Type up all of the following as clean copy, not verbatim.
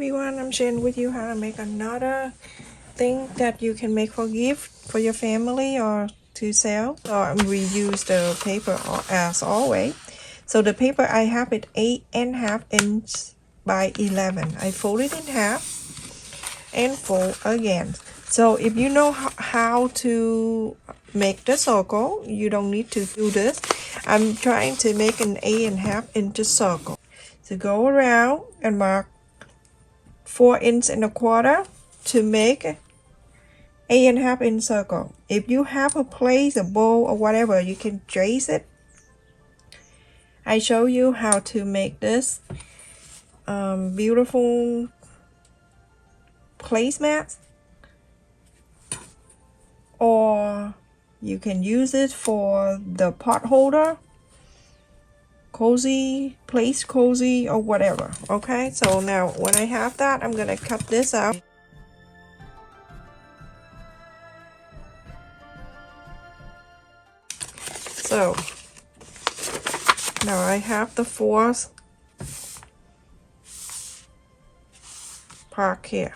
everyone, I'm sharing with you how to make another thing that you can make for gift for your family or to sell, or reuse the paper as always. So the paper I have it 8.5 inch by 11. I fold it in half and fold again. So if you know how to make the circle, you don't need to do this. I'm trying to make an 8.5 inch circle. So go around and mark 4.25 to make 8.5 inch circle. If you have a plate, a bowl, or whatever, you can trace it. I show you how to make this beautiful placemat, or you can use it for the pot holder, cozy, place cozy, or whatever. Okay, so now when I have that, I'm gonna cut this out. So now I have the fourth part here.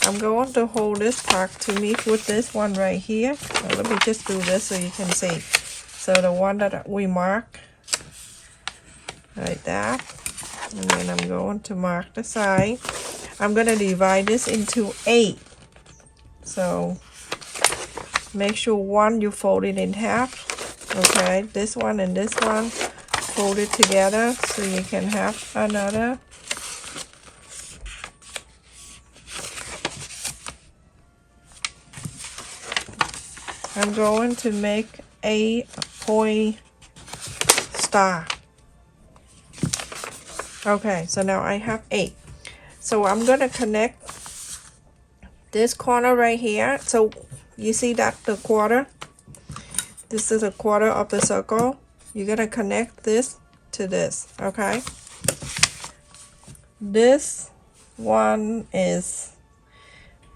I'm going to hold this part to meet with this one right here. So let me just do this so you can see. So the one that we mark like that, and then I'm going to mark the side. I'm going to divide this into 8. So make sure one you fold it in half. Okay, this one and this one fold it together so you can have another. I'm going to make a point star. Okay, so now I have 8. So I'm going to connect this corner right here. So you see that the quarter? This is a quarter of the circle. You're going to connect this to this, okay? This one is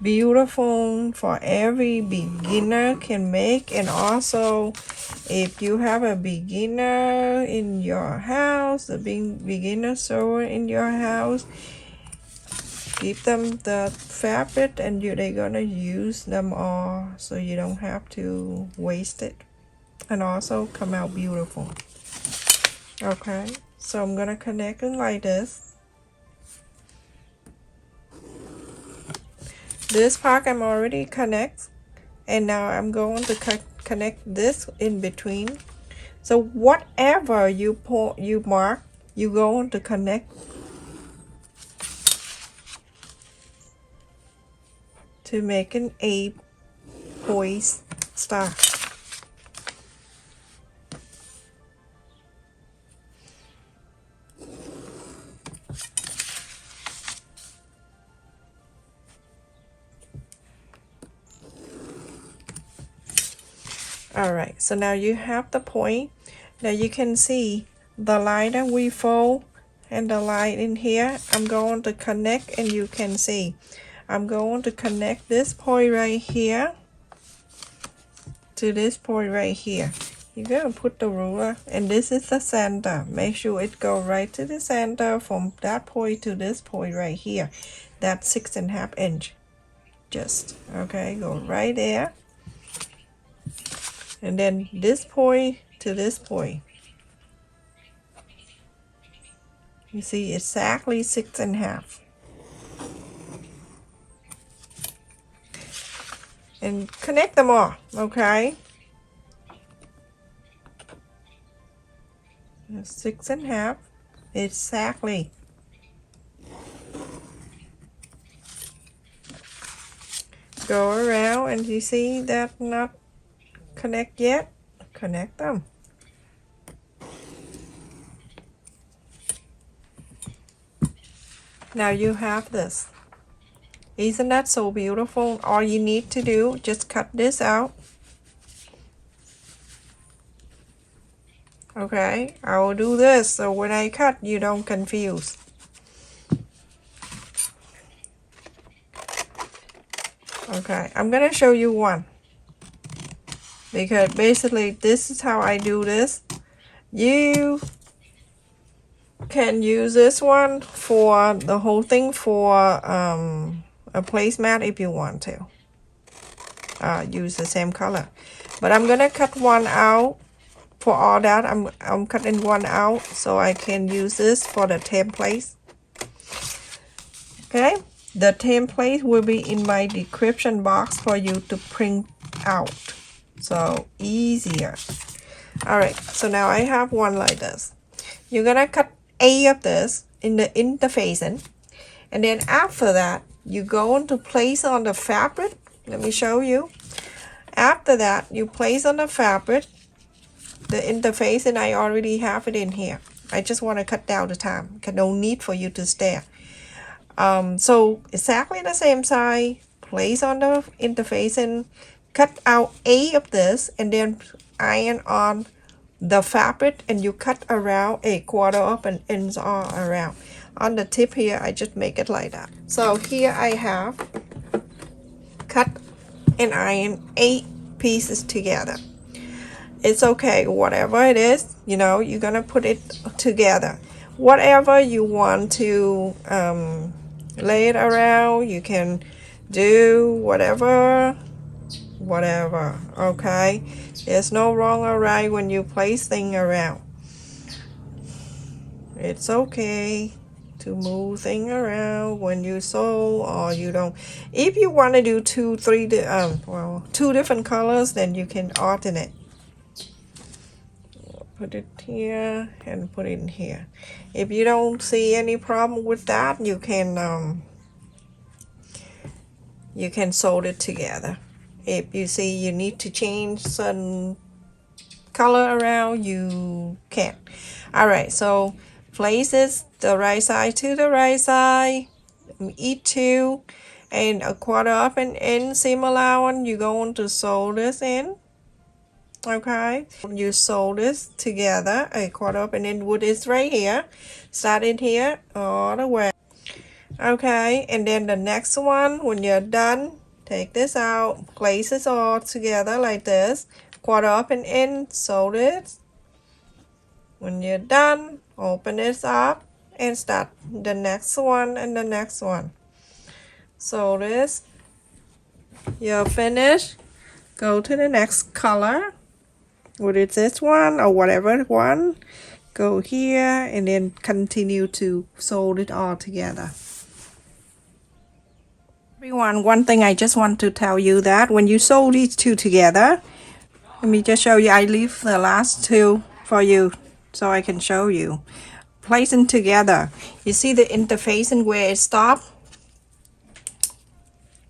beautiful for every beginner can make, and also if you have a beginner in your house, a beginner sewer in your house, give them the fabric and they're gonna use them all, so you don't have to waste it, and also come out beautiful. Okay, so I'm gonna connect it like this. This part I'm already connect, and now I'm going to connect this in between. So whatever you mark, you're going to connect to make an 8-point star. Alright, so now you have the point. Now you can see the line that we fold and the line in here. I'm going to connect, and you can see I'm going to connect this point right here to this point right here. You're going to put the ruler, and this is the center. Make sure it go right to the center from that point to this point right here. That's 6.5 inch. Just, okay, go right there. And then this point to this point. You see exactly 6.5. And connect them all, okay? 6.5, exactly. Go around, and you see that not connect yet, connect them. Now you have this. Isn't that so beautiful? All you need to do, just cut this out. Okay, I will do this so when I cut, you don't confuse. Okay, I'm gonna show you one, because basically this is how I do this. You Can use this one for the whole thing for a placemat if you want to. Use the same color, but I'm gonna cut one out for all that. I'm cutting one out so I can use this for the template. Okay, the template will be in my description box for you to print out, so easier. All right, so now I have one like this. You're gonna cut A of this in the interfacing, and then after that you go on to place on the fabric. Let me show you. After that you place on the fabric the interfacing. I already have it in here. I just want to cut down the time. No need for you to stare. So exactly the same size, place on the interfacing, cut out A of this, and then iron on the fabric, and you cut around a quarter up and ends all around. On the tip here, I just make it like that. So here I have cut and iron 8 pieces together. It's okay, whatever it is, you know, you're gonna put it together. Whatever you want to lay it around, you can do whatever, okay? There's no wrong or right when you place things around. It's okay to move things around when you sew, or you don't. If you want to do two different colors, then you can alternate. Put it here and put it in here. If you don't see any problem with that, you can sew it together. If you see you need to change some color around, you can. All right, so place it the right side to the right side, each 2 and a quarter up and in seam allowance. You're going to sew this in. Okay, you sew this together a quarter up and in wood is right here. Start in here all the way. Okay, and then the next one, when you're done, take this out, place it all together like this, quarter up and in, sew this. When you're done, open this up and start the next one and the next one. Sew this. You're finished. Go to the next color. Whether it's this one or whatever one, go here and then continue to sew it all together. Everyone, one thing I just want to tell you that when you sew these two together, let me just show you. I leave the last two for you so I can show you. Placing together, you see the interfacing where it stopped?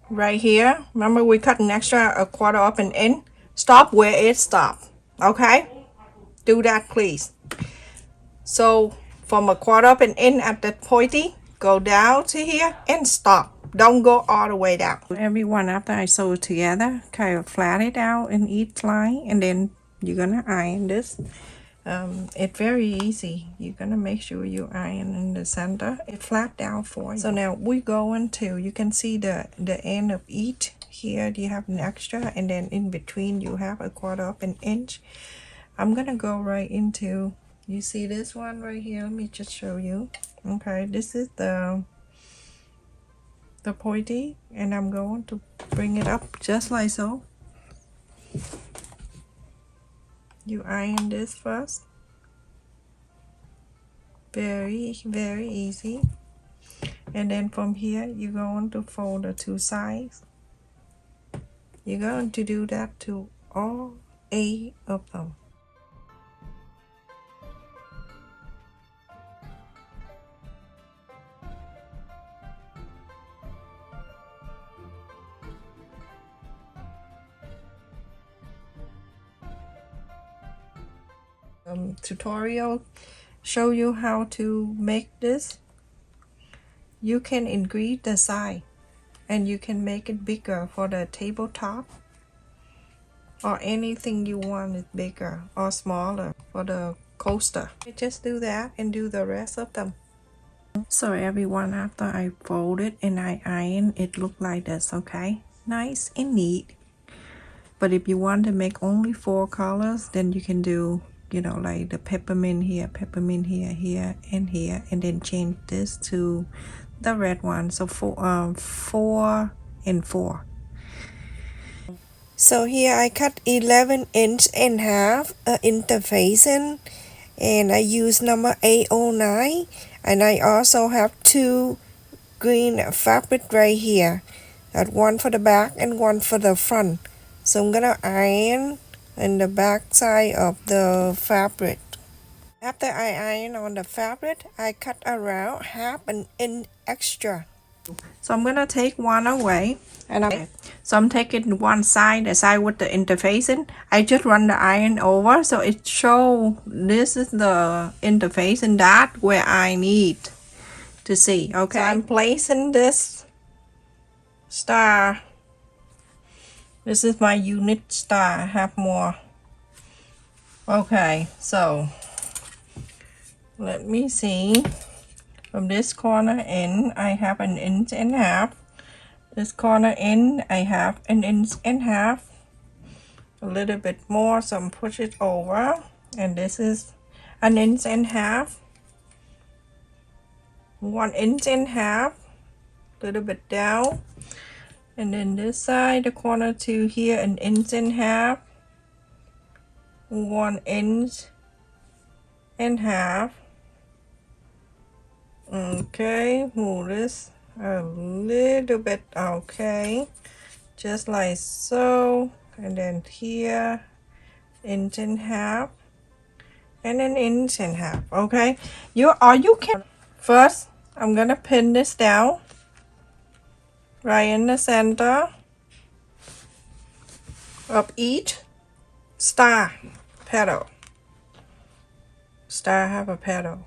Right here. Remember we cut an extra a quarter up and in? Stop where it stopped. Okay, do that please. So from a quarter up and in at the pointy, go down to here and stop. Don't go all the way down. Everyone, after I sew it together, kind of flat it out in each line, and then you're gonna iron this. It's very easy. You're gonna make sure you iron in the center. It flat down for you. So now we're going to, you can see the end of each. Here you have an extra, and then in between you have a quarter up an inch. I'm gonna go right into, you see this one right here. Let me just show you. Okay, this is the pointy, and I'm going to bring it up just like so. You iron this first. Very easy. And then from here you're going to fold the two sides. You're going to do that to all 8 of them. Tutorial show you how to make this. You can increase the size and you can make it bigger for the tabletop, or anything you want it bigger or smaller for the coaster. Just do that and do the rest of them. So everyone, after I fold it and I iron, it look like this. Okay, nice and neat. But if you want to make only 4 colors, then you can do you know, like the peppermint here, here, and here, and then change this to the red one. So 4 and 4. So here I cut 11" and half interfacing, and I use number 809, and I also have 2 green fabric right here, that one for the back and one for the front. So I'm gonna iron in the back side of the fabric. After I iron on the fabric, I cut around half an inch extra. So I'm gonna take one away, and I'm taking one side, the side with the interfacing. I just run the iron over, so it show this is the interfacing that where I need to see. Okay, so I'm placing this star. This is my unit star. I have more. Okay, so let me see. From this corner in, I have 1 inch and a half. This corner in, I have 1 inch and a half. A little bit more, so I'm push it over. And this is 1 inch and a half. 1 inch and a half. A little bit down. And then this side, the corner to here, 1 inch and a half. 1 inch and a half. Okay, move this a little bit. Okay, just like so. And then here, 1 inch and a half, and 1 inch and a half. Okay, you can first. I'm gonna pin this down right in the center of each star petal. Star have a petal.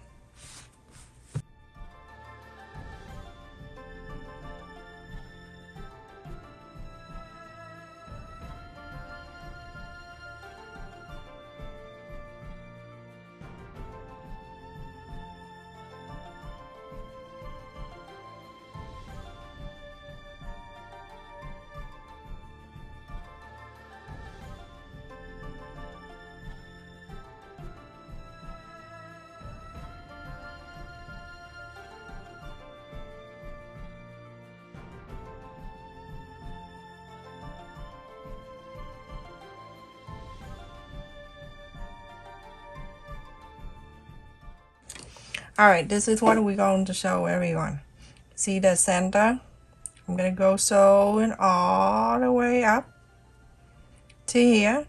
Alright, this is what we're going to show everyone. See the center? I'm going to go sewing all the way up to here.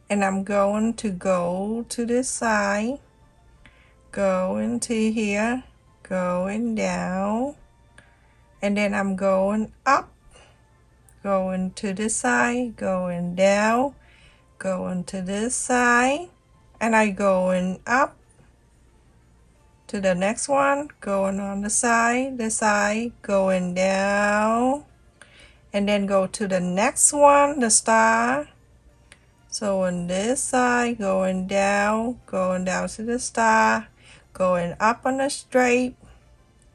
And I'm going to go to this side. Going to here. Going down. And then I'm going up. Going to this side. Going down. Going to this side. And I going up to the next one, going on the side, going down, and then go to the next one, the star. So on this side, going down to the star, going up on the straight,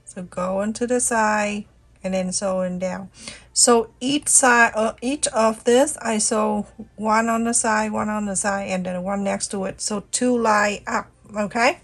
so going to the side, and then sewing down. So each side, each of this, I sew one on the side, and then one next to it. So 2 line up, okay?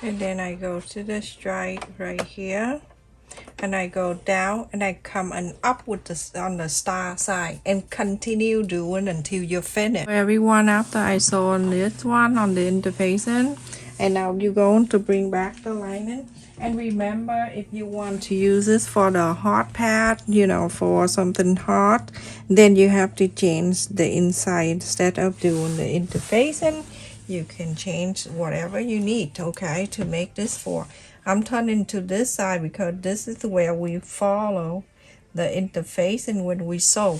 And then I go to the stripe right here, and I go down and I come and up with this on the star side and continue doing until you're finished. Everyone, after I sew on this one on the interfacing, and now you're going to bring back the lining. And remember, if you want to use this for the hot pad, you know, for something hot, then you have to change the inside. Instead of doing the interfacing, you can change whatever you need, okay, to make this for. I'm turning to this side because this is where we follow the interfacing when we sew.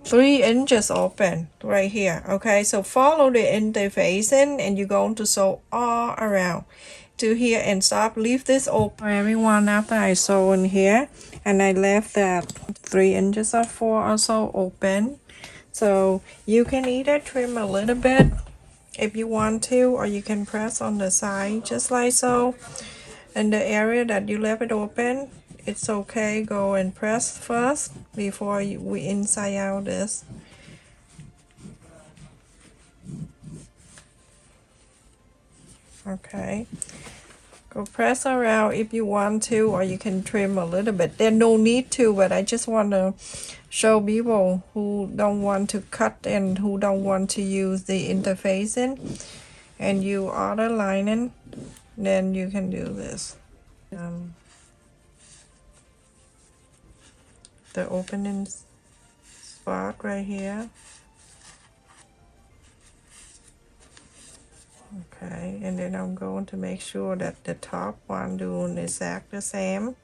Three inches open right here, okay, so follow the interfacing and you're going to sew all around to here and stop. Leave this open. Everyone, after I sew in here and I left that 3 inches or 4 or so open, so you can either trim a little bit if you want to, or you can press on the side just like so. In the area that you left it open, it's okay, go and press first before we inside out this. Okay, go press around if you want to, or you can trim a little bit. There's no need to, but I just want to show people who don't want to cut and who don't want to use the interfacing, and you are the lining, then you can do this. The opening spot right here. Okay, and then I'm going to make sure that the top one doing exactly the same.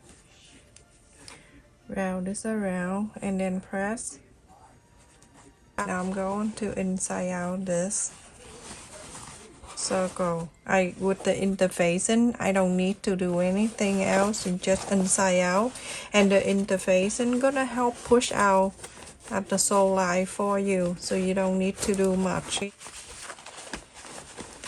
Round this around and then press. Now I'm going to inside out this circle. With the interfacing, I don't need to do anything else, you just inside out, and the interfacing gonna help push out at the sew line for you, so you don't need to do much. I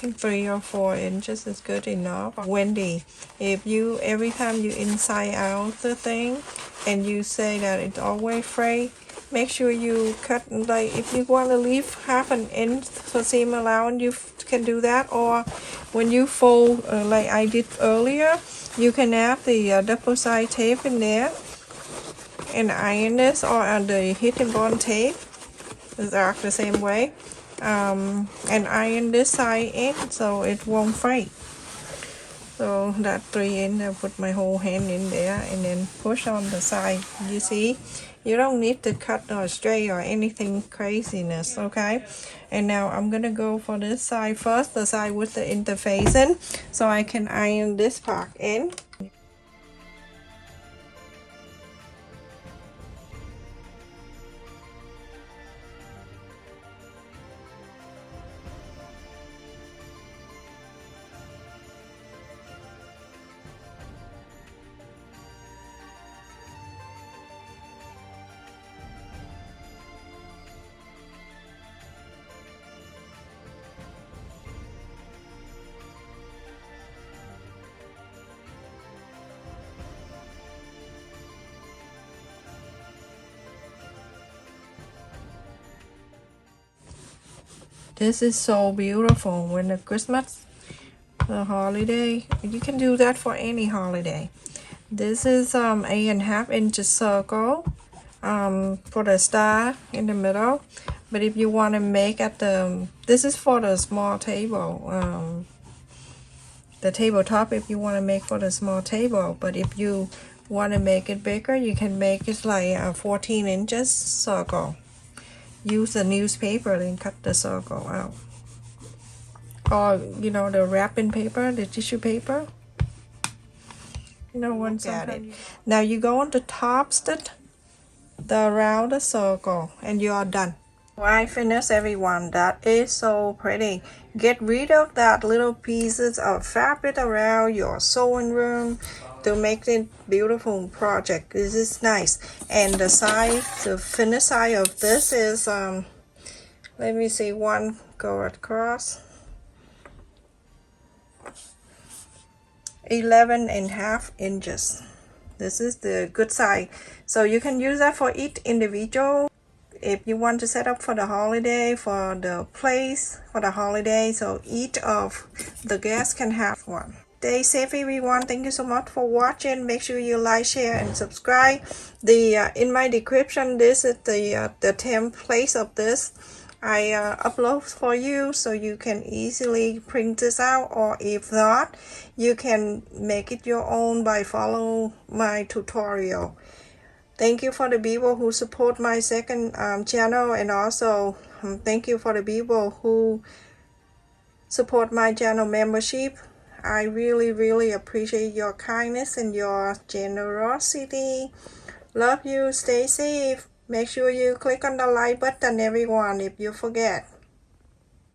think 3 or 4 inches is good enough. Wendy, if you every time you inside out the thing and you say that it's always frayed, make sure you cut, like if you want to leave half an inch for seam allowance, you can do that, or when you fold like I did earlier, you can add the double side tape in there and iron this, or the hit and bond tape is act the same way, and iron this side in so it won't fray. So that 3 inch, I put my whole hand in there and then push on the side. You see, you don't need to cut or straight or anything craziness, okay? And now I'm gonna go for this side first, the side with the interfacing, so I can iron this part in. This is so beautiful when the Christmas, the holiday, you can do that for any holiday. This is 8.5 inches circle for the star in the middle. But if you want to make at this is for the small table, the tabletop, if you want to make for the small table. But if you want to make it bigger, you can make it like a 14 inches circle. Use a newspaper and cut the circle out, or you know, the wrapping paper, the tissue paper, you know, once at it. Now you go on to top around the circle and you are done. I finished, everyone. That is so pretty. Get rid of that little pieces of fabric around your sewing room to make it beautiful project. This is nice. And the side, the finished side of this is let me see, one go across 11.5 inches. This is the good size. So you can use that for each individual. If you want to set up for the holiday, for the place, for the holiday, so each of the guests can have one. Stay safe, everyone. Thank you so much for watching. Make sure you like, share, and subscribe. In my description, this is the template of this. I upload for you so you can easily print this out, or if not, you can make it your own by follow my tutorial. Thank you for the people who support my second channel, and also thank you for the people who support my channel membership. I really appreciate your kindness and your generosity. Love you. Stay safe. Make sure you click on the like button, everyone, if you forget.